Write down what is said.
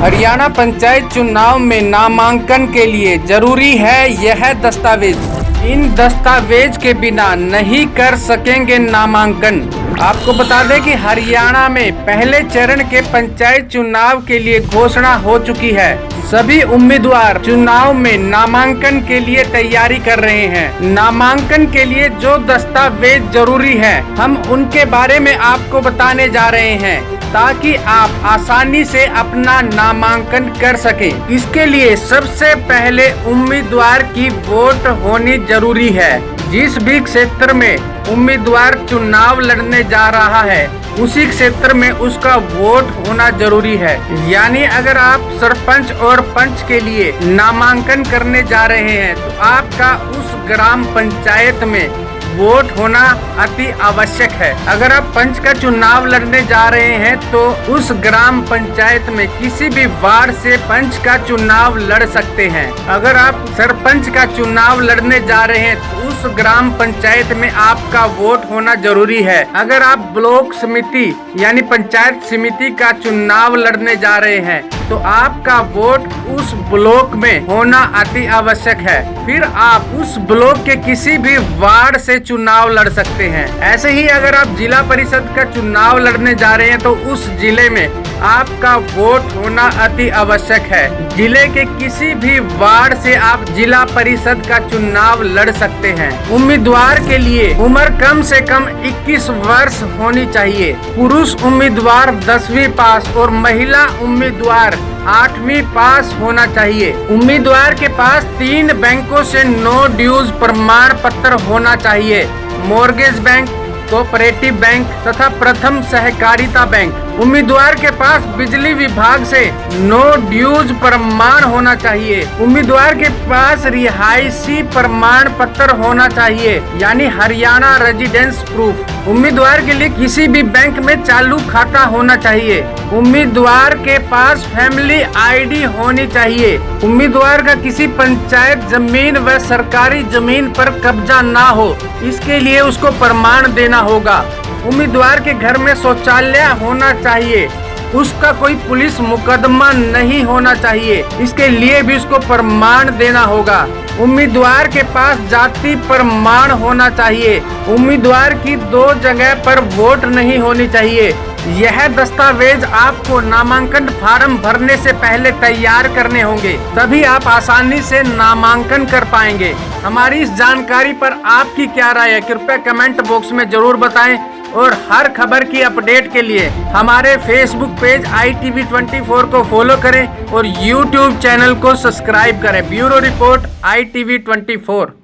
हरियाणा पंचायत चुनाव में नामांकन के लिए जरूरी है यह दस्तावेज। इन दस्तावेज के बिना नहीं कर सकेंगे नामांकन। आपको बता दें कि हरियाणा में पहले चरण के पंचायत चुनाव के लिए घोषणा हो चुकी है। सभी उम्मीदवार चुनाव में नामांकन के लिए तैयारी कर रहे हैं। नामांकन के लिए जो दस्तावेज जरूरी है हम उनके बारे में आपको बताने जा रहे हैं ताकि आप आसानी से अपना नामांकन कर सकें। इसके लिए सबसे पहले उम्मीदवार की वोट होनी जरूरी है। जिस भी क्षेत्र में उम्मीदवार चुनाव लड़ने जा रहा है उसी क्षेत्र में उसका वोट होना जरूरी है। यानी अगर आप सरपंच और पंच के लिए नामांकन करने जा रहे हैं तो आपका उस ग्राम पंचायत में वोट होना अति आवश्यक है। अगर आप पंच का चुनाव लड़ने जा रहे हैं तो उस ग्राम पंचायत में किसी भी वार्ड से पंच का चुनाव लड़ सकते हैं। अगर आप सरपंच का चुनाव लड़ने जा रहे हैं तो उस ग्राम पंचायत में आपका वोट होना जरूरी है। अगर आप ब्लॉक समिति यानी पंचायत समिति का चुनाव लड़ने जा रहे हैं तो आपका वोट उस ब्लॉक में होना अति आवश्यक है। फिर आप उस ब्लॉक के किसी भी वार्ड से चुनाव लड़ सकते हैं। ऐसे ही अगर आप जिला परिषद का चुनाव लड़ने जा रहे हैं तो उस जिले में आपका वोट होना अति आवश्यक है। जिले के किसी भी वार्ड से आप जिला परिषद का चुनाव लड़ सकते हैं। उम्मीदवार के लिए उम्र कम से कम 21 वर्ष होनी चाहिए। पुरुष उम्मीदवार 10वीं पास और महिला उम्मीदवार 8वीं पास होना चाहिए। उम्मीदवार के पास 3 बैंकों से नो ड्यूज प्रमाण पत्र होना चाहिए। मॉर्गेज बैंक, कोऑपरेटिव बैंक तथा प्रथम सहकारिता बैंक। उम्मीदवार के पास बिजली विभाग से नो ड्यूज प्रमाण होना चाहिए। उम्मीदवार के पास रिहायशी प्रमाण पत्र होना चाहिए यानी हरियाणा रेजिडेंस प्रूफ। उम्मीदवार के लिए किसी भी बैंक में चालू खाता होना चाहिए। उम्मीदवार के पास फैमिली आईडी होनी चाहिए। उम्मीदवार का किसी पंचायत जमीन व सरकारी जमीन पर कब्जा ना हो, इसके लिए उसको प्रमाण देना होगा। उम्मीदवार के घर में शौचालय होना चाहिए। उसका कोई पुलिस मुकदमा नहीं होना चाहिए, इसके लिए भी उसको प्रमाण देना होगा। उम्मीदवार के पास जाति प्रमाण होना चाहिए। उम्मीदवार की 2 जगह पर वोट नहीं होनी चाहिए। यह दस्तावेज आपको नामांकन फार्म भरने से पहले तैयार करने होंगे, तभी आप आसानी से नामांकन कर पाएंगे। हमारी इस जानकारी पर आपकी क्या राय है कृपया कमेंट बॉक्स में जरूर बताएं और हर खबर की अपडेट के लिए हमारे फेसबुक पेज ITV24 को फॉलो करें और YouTube चैनल को सब्सक्राइब करें। Bureau report ITV24।